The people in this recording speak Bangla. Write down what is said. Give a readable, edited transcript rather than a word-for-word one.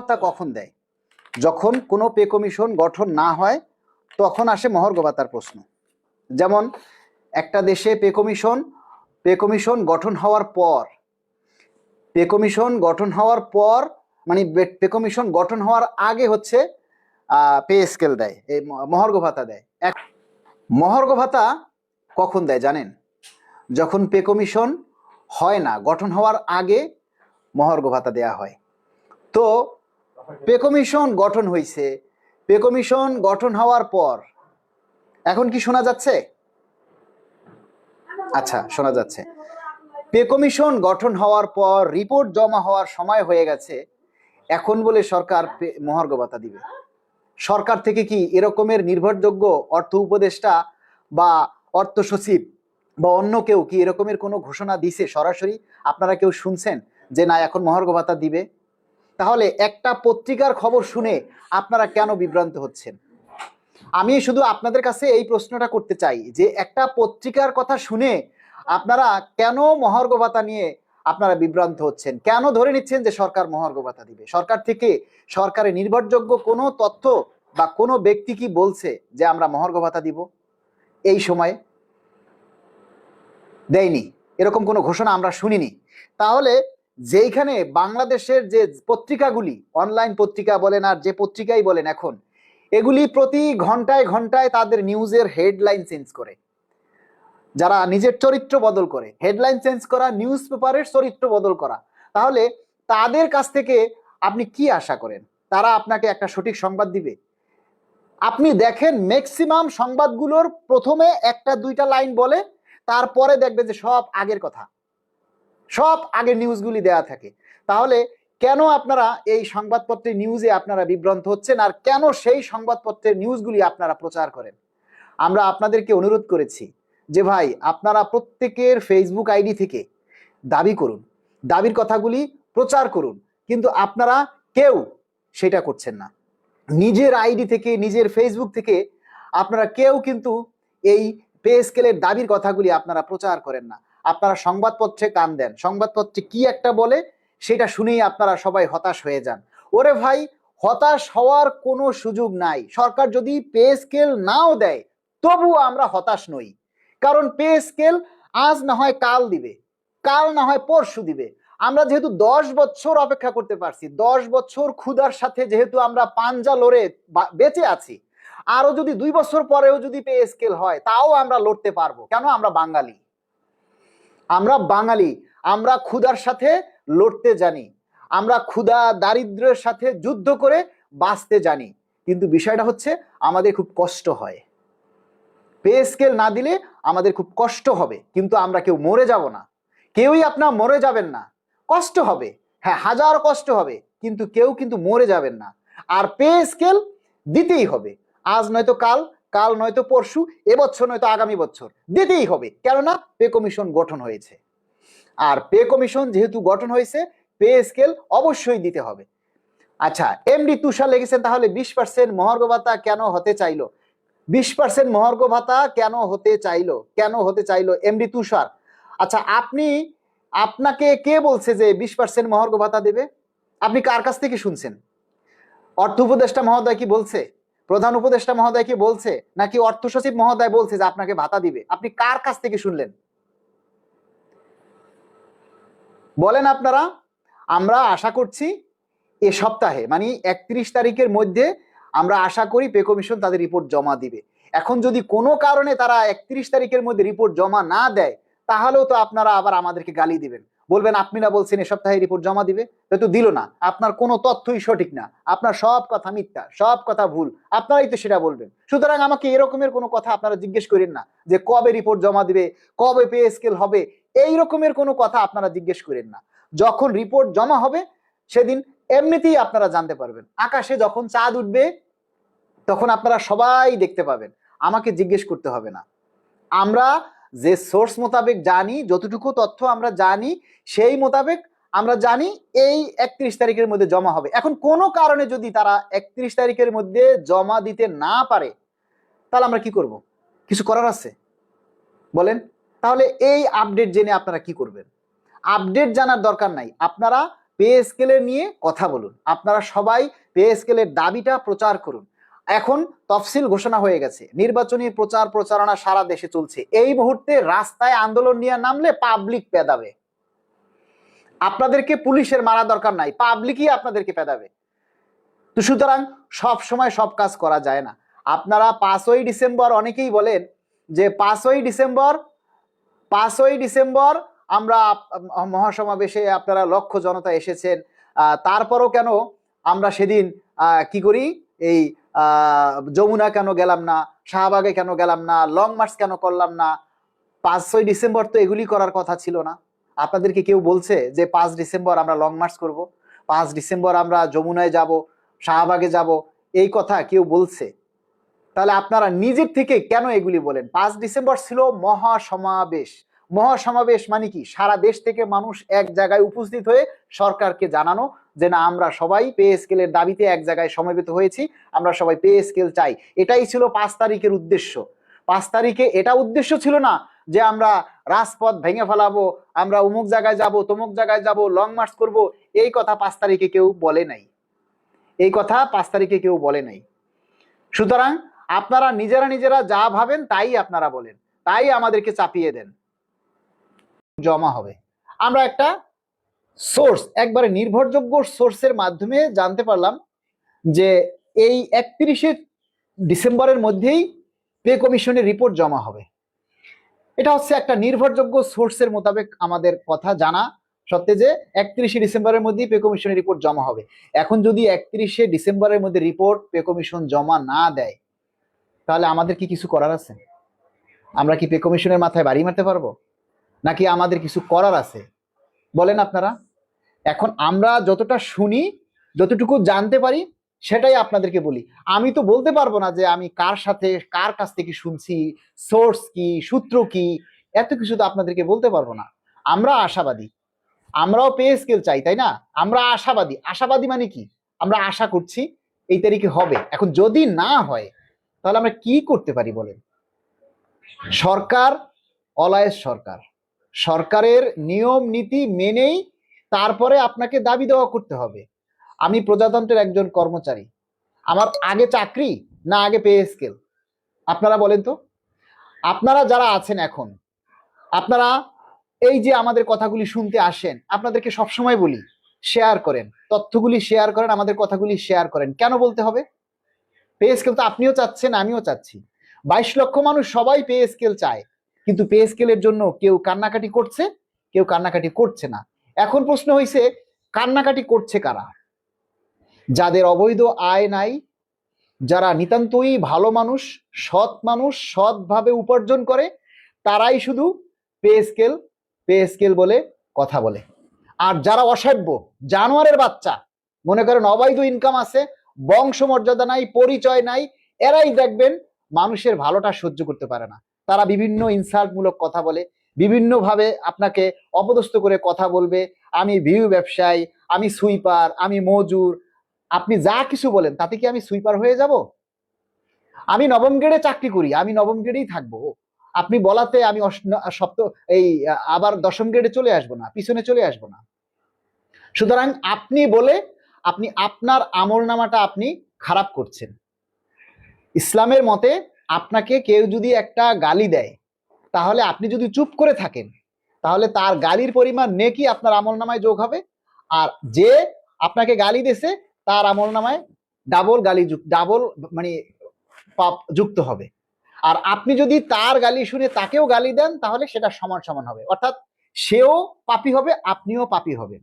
ভাতা কখন দেয়? যখন কোনো পে কমিশন গঠন না হয় তখন আসে মহার্ঘ ভাতার প্রশ্ন। যেমন একটা দেশে পে কমিশন গঠন হওয়ার পর, মানে পে কমিশন গঠন হওয়ার আগে হচ্ছে পে স্কেল দেয়, এই মহার্ঘ ভাতা দেয়। মহার্ঘ ভাতা কখন দেয় জানেন? যখন পে কমিশন হয় না, গঠন হওয়ার আগে মহার্ঘ ভাতা দেয়া হয়। তো পে কমিশন গঠন হয়েছে, পে কমিশন গঠন হওয়ার পর এখন কি শোনা যাচ্ছে? আচ্ছা, শোনা যাচ্ছে। পে কমিশন গঠন হওয়ার পর রিপোর্ট জমা হওয়ার সময় হয়ে গেছে, এখন বলে সরকার মহার্ঘ ভাতা দিবে। সরকার থেকে কি এরকমের নির্ভরযোগ্য অর্থ উপদেষ্টা বা অর্থ সচিব বা অন্য কেউ কি এরকমের কোনো ঘোষণা দিছে সরাসরি? আপনারা কেউ শুনছেন যে না এখন মহার্ঘ ভাতা দিবে? তাহলে একটা পত্রিকার খবর শুনে আপনারা কেন বিভ্রান্ত হচ্ছেন? আমি শুধু আপনাদের কাছে এই প্রশ্নটা করতে চাই যে একটা পত্রিকার কথা শুনে আপনারা কেন মহার্ঘ ভাতা নিয়ে আপনারা বিভ্রান্ত হচ্ছেন? কেন ধরে নিচ্ছেন যে সরকার মহার্ঘ ভাতা দিবে? সরকার থেকে সরকারের নির্ভরযোগ্য কোনো তথ্য বা কোনো ব্যক্তি কি বলছে যে আমরা মহার্ঘ ভাতা দিব? এই সময়ে দেয়নি, এরকম কোনো ঘোষণা আমরা শুনিনি। তাহলে যেইখানে বাংলাদেশের যে পত্রিকাগুলি, অনলাইন পত্রিকা বলেন আর যে পত্রিকাই বলেন, এখন এগুলি প্রতি ঘন্টায় ঘন্টায় তাদের নিউজের হেডলাইন চেঞ্জ করে, যারা নিজের চরিত্র বদল করে, হেডলাইন চেঞ্জ করা, নিউজ পেপারের চরিত্র বদল করা, তাহলে তাদের কাছ থেকে আপনি কি আশা করেন? তারা আপনাকে একটা সঠিক সংবাদ দিবে? আপনি দেখেন ম্যাক্সিমাম সংবাদগুলোর প্রথমে একটা দুইটা লাইন বলে, তারপরে দেখবেন যে সব আগের কথা, সব আগের নিউজগুলি দেয়া থাকে। তাহলে কেন আপনারা এই সংবাদপত্রের নিউজে আপনারা বিভ্রান্ত হচ্ছেন, আর কেন সেই সংবাদপত্রের নিউজগুলি আপনারা প্রচার করেন? আমরা আপনাদেরকে অনুরোধ করেছি যে ভাই আপনারা প্রত্যেকের ফেসবুক আইডি থেকে দাবি করুন, দাবির কথাগুলি প্রচার করুন, কিন্তু আপনারা কেউ সেটা করছেন না। নিজের আইডি থেকে, নিজের ফেসবুক থেকে আপনারা কেউ কিন্তু এই পে স্কেলের দাবির কথাগুলি আপনারা প্রচার করেন না। আপনারা সংবাদপত্রে কান দেন, সংবাদপত্রে কি একটা বলে সেটা শুনেই আপনারা সবাই হতাশ হয়ে যান। ওরে ভাই, হতাশ হওয়ার কোনো সুযোগ নাই। সরকার যদি পে স্কেল নাও দেয় তবুও আমরা হতাশ নই, কারণ পে স্কেল আজ না হয় কাল দিবে, কাল না হয় পরশু দিবে। আমরা যেহেতু 10 বছর অপেক্ষা করতে পারছি, 10 বছর ক্ষুধার সাথে যেহেতু আমরা পাঞ্জা লড়ে বেঁচে আছি, আরো যদি 2 বছর পরেও যদি পে স্কেল হয় তাও আমরা লড়তে পারবো। কেন? আমরা বাঙালি, আমরা বাঙালি, আমরা ক্ষুধার সাথে লড়তে জানি, আমরা ক্ষুধা দারিদ্র্যের সাথে যুদ্ধ করে বাঁচতে জানি। কিন্তু বিষয়টা হচ্ছে আমাদের খুব কষ্ট হয়, পে স্কেল না দিলে আমাদের খুব কষ্ট হবে, কিন্তু আমরা কেউ মরে যাব না, কেউই আপনার মরে যাবেন না। কষ্ট হবে, হ্যাঁ, হাজার কষ্ট হবে, কিন্তু কেউ কিন্তু মরে যাবেন না। আর পে স্কেল দিতেই হবে, আজ নয়তো কাল, কাল নয়তো পরশু, এবছর নয়তো আগামী বছর দিতেই হবে, কেননা পে কমিশন গঠন হয়েছে। আর পে কমিশন যেহেতু গঠন হয়েছে, পে স্কেল অবশ্যই দিতে হবে। আচ্ছা, এমডি তুষার লিখেছেন তাহলে 20% মহার্ঘ ভাতা কেন হতে চাইলো? 20% মহার্ঘ ভাতা কেন হতে চাইলো এমডি তুষার? আচ্ছা, আপনাকে কে বলছে যে 20% মহার্ঘ ভাতা দেবে? আপনি কার কাছ থেকে শুনছেন? অর্থ উপদেষ্টা মহোদয় কি বলছে? প্রধান উপদেষ্টা মহোদয় কি বলছে? নাকি অর্থ সচিব মহোদয় বলছে যে আপনাকে ভাতা দিবে? আপনি কার কাছ থেকে শুনলেন বলেন আপনারা? আমরা আশা করছি এ সপ্তাহে, মানে 31 তারিখের মধ্যে আমরা আশা করি পে কমিশন তাদের রিপোর্ট জমা দিবে। এখন যদি কোনো কারণে তারা 31 তারিখের মধ্যে রিপোর্ট জমা না দেয়, তাহলেও তো আপনারা আবার আমাদেরকে গালি দিবেন, বলবেন আপনি না বলছেন এ সপ্তাহে রিপোর্ট জমা দিবে, তো দিল না, আপনার কোনো তথ্যই সঠিক না, আপনার সব কথা মিথ্যা, সব কথা ভুল, আপনারাই তো সেটা বলবেন। সুতরাং আমাকে এরকমের কোনো কথা আপনারা জিজ্ঞেস করেন না যে কবে রিপোর্ট জমা দিবে, কবে পে স্কেল হবে, এই রকমের কোনো কথা আপনারা জিজ্ঞেস করেন না। যখন রিপোর্ট জমা হবে সেদিন এমনিতেই আপনারা জানতে পারবেন। আকাশে যখন চাঁদ উঠবে তখন আপনারা সবাই দেখতে পাবেন, আমাকে জিজ্ঞেস করতে হবে না। আমরা যে সোর্স মোতাবেক জানি, যতটুকু তথ্য আমরা জানি সেই মোতাবেক আমরা জানি এই 31 তারিখের মধ্যে জমা হবে। এখন কোনো কারণে যদি তারা 31 তারিখের মধ্যে জমা দিতে না পারে, তাহলে আমরা কি করব? কিছু করার আছে বলেন? তাহলে এই আপডেট জেনে আপনারা কি করবেন? আপডেট জানার দরকার নাই, আপনারা পে স্কেলের নিয়ে কথা বলুন, আপনারা সবাই পে স্কেলের দাবিটা প্রচার করুন। এখন তফসিল ঘোষণা হয়ে গেছে, নির্বাচনী প্রচার প্রচারণা সারা দেশে চলছে। এই মুহূর্তে রাস্তায় আন্দোলন নিয়ে নামলে পাবলিক পেদাবে, আপনাদেরকে পুলিশের মারা দরকার নাই, পাবলিকই আপনাদেরকে পেদাবে। তো সুতরাং সব সময় সব কাজ করা যায় না। আপনারা 5ই ডিসেম্বর অনেকেই বলেন যে 5ই ডিসেম্বর আমরা মহাসমাবেশে আপনারা লক্ষ জনতা এসেছেন, তারপরও কেন আমরা সেদিন কি করি, এই যমুনা কেন গেলাম না, শাহবাগে কেন গেলাম না, লং মার্চ কেন করলাম না? 5ই ডিসেম্বর তো এগুলি করার কথা ছিল না। আপনাদেরকে কেউ বলছে যে 5 ডিসেম্বর আমরা লং মার্চ করব, 5 ডিসেম্বর আমরা যমুনায় যাব, শাহবাগে যাব, এই কথা কেউ বলছে? তাহলে আপনারা নিজের থেকে কেন এগুলি বলেন? 5 ডিসেম্বর ছিল মহাসমাবেশ। মহাসমাবেশ মানে কি? সারা দেশ থেকে মানুষ এক জায়গায় উপস্থিত হয়ে সরকারকে জানানো যে না, আমরা সবাই পে স্কেলের দাবিতে এক জায়গায় সমবেত হয়েছি, আমরা সবাই পে স্কেল চাই। এটাই ছিল 5 তারিখের উদ্দেশ্য। 5 তারিখে এটা উদ্দেশ্য ছিল না যে আমরা রাজপথ ভেঙে ফেলাবো, আমরা অমুক জায়গায় যাব, তমুক জায়গায় যাব, লং মার্চ করব। এই কথা 5 তারিখে কেউ বলে নাই, এই কথা 5 তারিখে কেউ বলে নাই। সুতরাং আপনারা নিজেরা যা ভাবেন তাই আপনারা বলেন, তাই আমাদেরকে চাপিয়ে দেন। জমা হবে, আমরা একটা সোর্স, একবারে নির্ভরযোগ্য সোর্সের মাধ্যমে জানতে পারলাম যে এই 31শে ডিসেম্বরের মধ্যেই পে কমিশনের রিপোর্ট জমা হবে। এটা হচ্ছে একটা নির্ভরযোগ্য সোর্সের মোতাবেক আমাদের কথা জানা সত্ত্বে যে 31শে ডিসেম্বরের মধ্যেই পে কমিশনের রিপোর্ট জমা হবে। এখন যদি 31শে ডিসেম্বরের মধ্যে রিপোর্ট পে কমিশন জমা না দেয়, তাহলে আমাদের কি কিছু করার আছে? আমরা কি পে কমিশনের মাথায় বাড়ি মারতে পারবো, নাকি আমাদের কিছু করার আছে? বলেন আপনারা। এখন আমরা যতটা শুনি, যতটুকু জানতে পারি সেটাই আপনাদেরকে বলি। আমি তো বলতে পারবো না যে আমি কার সাথে কার কাছ থেকে শুনছি, সোর্স কি, সূত্র কি, এত কিছু তো আপনাদেরকে বলতে পারবো না। আমরা আশাবাদী, আমরাও পে স্কেল চাই, তাই না? আমরা আশাবাদী। আশাবাদী মানে কি? আমরা আশা করছি এই তারিখে হবে। এখন যদি না হয় তাহলে আমরা কি করতে পারি বলেন? সরকার অলায়েস সরকার, সরকারের নিয়ম নীতি মেনেই তারপরে আপনাকে দাবি দেওয়া করতে হবে। আমি প্রজাতন্ত্রের একজন কর্মচারী, আমার আগে চাকরি না আগে পে স্কেল? আপনারা বলেন তো। আপনারা যারা আছেন এখন, আপনারা এই যে আমাদের কথাগুলি শুনতে আসেন, আপনাদেরকে সবসময় বলি শেয়ার করেন, তথ্যগুলি শেয়ার করেন, আমাদের কথাগুলি শেয়ার করেন। কেন বলতে হবে? পে স্কেল তো আপনিও চাচ্ছেন, আমিও চাচ্ছি। 22 লক্ষ মানুষ সবাই পে স্কেল চায়, কিন্তু পে স্কেলের জন্য কেউ কান্নাকাটি করছে, কেউ কান্নাকাটি করছে না। এখন প্রশ্ন হয়েছে কান্নাকাটি করছে কারা? যাদের অবৈধ আয় নাই, যারা নিতান্তই ভালো মানুষ, সৎভাবে উপার্জন করে, তারাই শুধু পে স্কেল বলে কথা বলে। আর যারা অসভ্য জানোয়ারের বাচ্চা, মনে করেন অবৈধ ইনকাম আছে, বংশ মর্যাদা নাই, পরিচয় নাই, এরাই দেখবেন মানুষের ভালোটা সহ্য করতে পারে না। তারা বিভিন্ন ইনসাল্টমূলক কথা বলে, বিভিন্নভাবে আপনাকে অপদস্থ করে কথা বলবে। আমি ভিউ ব্যবসায়ী, আমি সুইপার, আমি মজুর। আপনি যা কিছু বলেন তাতে কি আমি সুইপার হয়ে যাব? আমি নবম গ্রেডে চাকরি করি, আমি নবম গ্রেডেই থাকবো। আপনি বলাতে আমি আবার দশম গ্রেডে চলে আসবো না, পিছনে চলে আসবো না। সুতরাং আপনি বলে আপনি আপনার আমলনামাটা আপনি খারাপ করছেন। ইসলামের মতে আপনাকে কেউ যদি একটা গালি দেয়, তাহলে আপনি যদি চুপ করে থাকেন, তাহলে তার গালির পরিমাণ নেকি আপনার আমলনামায় যোগ হবে, আর যে আপনাকে গালি দিয়েছে তার আমলনামায় ডাবল মানে পাপ যুক্ত হবে। আর আপনি যদি তার গালি শুনে তাকেও গালি দেন, তাহলে সেটা সমান সমান হবে। অর্থাৎ সেও পাপী হবে, আপনিও পাপী হবেন।